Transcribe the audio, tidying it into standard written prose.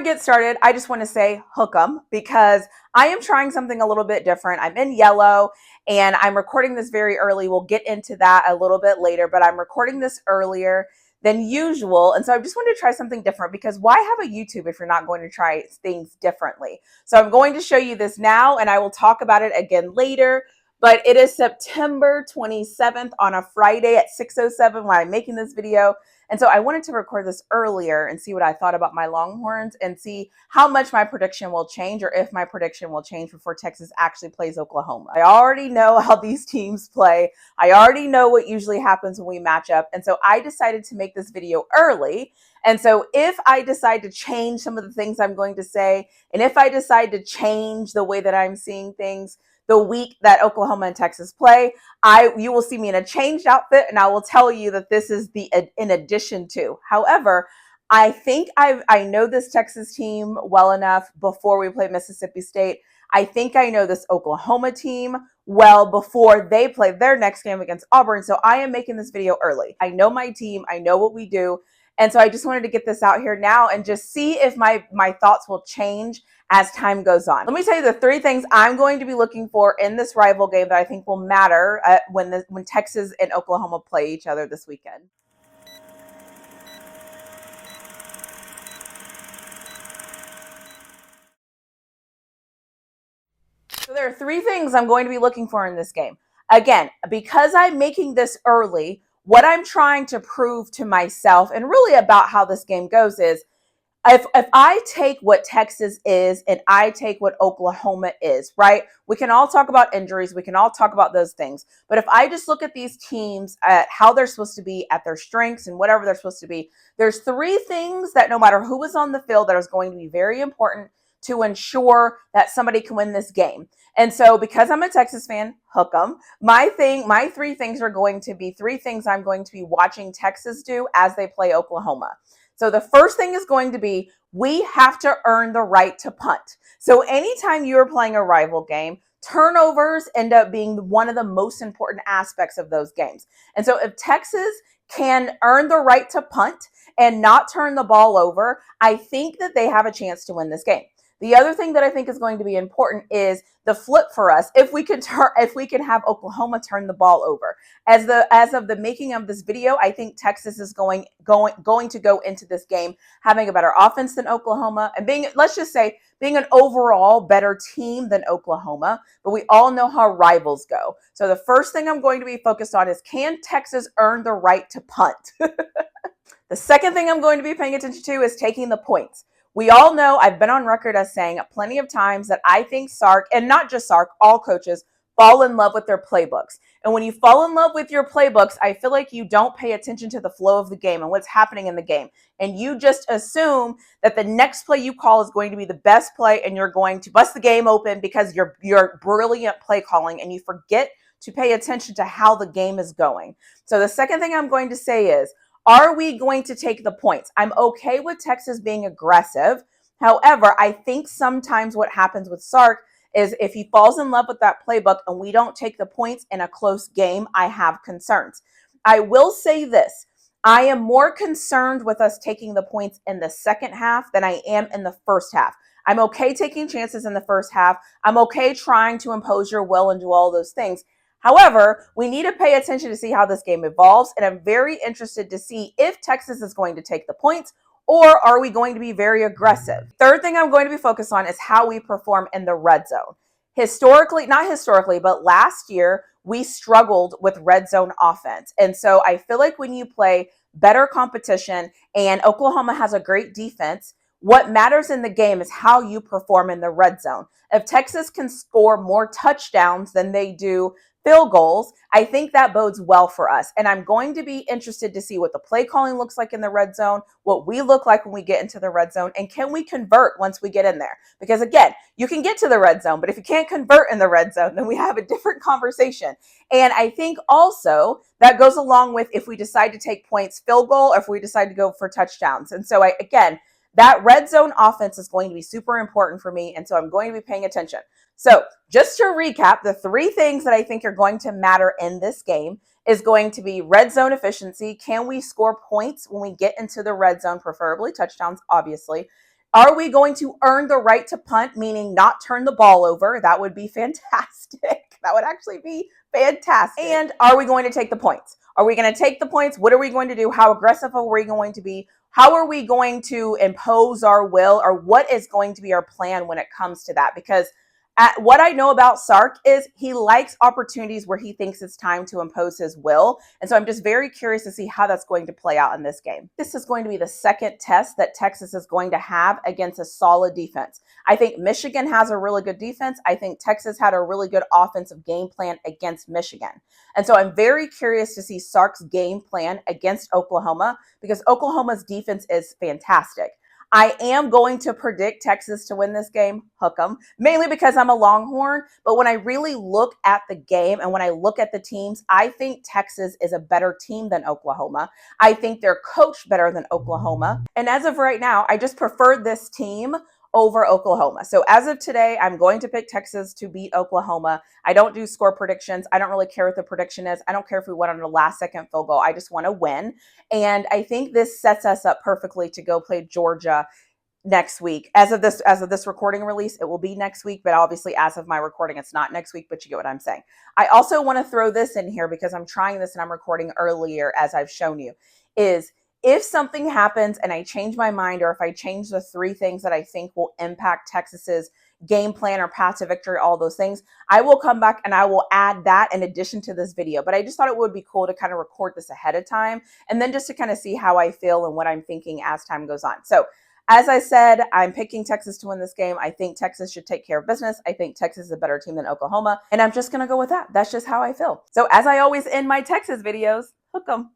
I get started, I just want to say hook 'em because I am trying something a little bit different. I'm in yellow and I'm recording this very early. We'll get into that a little bit later, but I'm recording this earlier than usual. And so I just wanted to try something different because why have a YouTube if you're not going to try things differently? So I'm going to show you this now and I will talk about it again later. But it is September 27th on a Friday at 6:07 when I'm making this video. And so I wanted to record this earlier and see what I thought about my Longhorns and see how much my prediction will change or if my prediction will change before Texas actually plays Oklahoma. I already know how these teams play. I already know what usually happens when we match up. And so I decided to make this video early. And so if I decide to change some of the things I'm going to say, and if I decide to change the way that I'm seeing things, the week that Oklahoma and Texas play, you will see me in a changed outfit, and I will tell you that this is the in addition to. However, I think I know this Texas team well enough before we play Mississippi State. I think I know this Oklahoma team well before they play their next game against Auburn. So I am making this video early. I know my team. I know what we do. And so I just wanted to get this out here now and just see if my thoughts will change as time goes on. Let me tell you the three things I'm going to be looking for in this rival game that I think will matter when Texas and Oklahoma play each other this weekend. So there are three things I'm going to be looking for in this game. Again, because I'm making this early, what I'm trying to prove to myself and really about how this game goes is if I take what Texas is and I take what Oklahoma is, right? We can all talk about injuries. We can all talk about those things. But if I just look at these teams at how they're supposed to be, at their strengths and whatever they're supposed to be, there's three things that no matter who is on the field that is going to be very important to ensure that somebody can win this game. And so because I'm a Texas fan, hook 'em. My three things are going to be three things I'm going to be watching Texas do as they play Oklahoma. So the first thing is going to be, we have to earn the right to punt. So anytime you're playing a rival game, turnovers end up being one of the most important aspects of those games. And so if Texas can earn the right to punt and not turn the ball over, I think that they have a chance to win this game. The other thing that I think is going to be important is the flip for us. If we can have Oklahoma turn the ball over. As of the making of this video, I think Texas is going to go into this game having a better offense than Oklahoma and being an overall better team than Oklahoma. But we all know how rivals go. So the first thing I'm going to be focused on is, can Texas earn the right to punt? The second thing I'm going to be paying attention to is taking the points. We all know, I've been on record as saying plenty of times that I think Sark, and not just Sark, all coaches fall in love with their playbooks. And when you fall in love with your playbooks, I feel like you don't pay attention to the flow of the game and what's happening in the game. And you just assume that the next play you call is going to be the best play and you're going to bust the game open because you're brilliant play calling and you forget to pay attention to how the game is going. So the second thing I'm going to say is, are we going to take the points? I'm okay with Texas being aggressive. However, I think sometimes what happens with Sark is if he falls in love with that playbook and we don't take the points in a close game, I have concerns. I will say this. I am more concerned with us taking the points in the second half than I am in the first half. I'm okay taking chances in the first half. I'm okay trying to impose your will and do all those things. However, we need to pay attention to see how this game evolves, and I'm very interested to see if Texas is going to take the points or are we going to be very aggressive. Third thing I'm going to be focused on is how we perform in the red zone. Not historically, but last year, we struggled with red zone offense. And so I feel like when you play better competition and Oklahoma has a great defense, what matters in the game is how you perform in the red zone. If Texas can score more touchdowns than they do field goals, I think that bodes well for us. And I'm going to be interested to see what the play calling looks like in the red zone, what we look like when we get into the red zone, and can we convert once we get in there? Because again, you can get to the red zone, but if you can't convert in the red zone, then we have a different conversation. And I think also that goes along with if we decide to take points field goal or if we decide to go for touchdowns. And so that red zone offense is going to be super important for me, and so I'm going to be paying attention. So just to recap, the three things that I think are going to matter in this game is going to be red zone efficiency. Can we score points when we get into the red zone, preferably touchdowns, obviously. Are we going to earn the right to punt, meaning not turn the ball over? That would be fantastic. That would actually be fantastic. And are we going to take the points? Are we going to take the points? What are we going to do? How aggressive are we going to be? How are we going to impose our will, or what is going to be our plan when it comes to that? Because what I know about Sark is he likes opportunities where he thinks it's time to impose his will. And so I'm just very curious to see how that's going to play out in this game. This is going to be the second test that Texas is going to have against a solid defense. I think Michigan has a really good defense. I think Texas had a really good offensive game plan against Michigan. And so I'm very curious to see Sark's game plan against Oklahoma, because Oklahoma's defense is fantastic. I am going to predict Texas to win this game, hook 'em, mainly because I'm a Longhorn. But when I really look at the game and when I look at the teams, I think Texas is a better team than Oklahoma. I think they're coached better than Oklahoma. And as of right now, I just prefer this team over Oklahoma. So as of today, I'm going to pick Texas to beat Oklahoma. I don't do score predictions. I don't really care what the prediction is. I don't care if we went on a last-second field goal. I just want to win. And I think this sets us up perfectly to go play Georgia next week. As of this recording release, it will be next week, but obviously as of my recording, it's not next week, but you get what I'm saying. I also want to throw this in here because I'm trying this and I'm recording earlier, as I've shown you, is if something happens and I change my mind, or if I change the three things that I think will impact Texas's game plan or path to victory, all those things, I will come back and I will add that in addition to this video. But I just thought it would be cool to kind of record this ahead of time and then just to kind of see how I feel and what I'm thinking as time goes on. So as I said, I'm picking Texas to win this game. I think Texas should take care of business. I think Texas is a better team than Oklahoma, and I'm just going to go with that. That's just how I feel. So as I always end my Texas videos, hook 'em.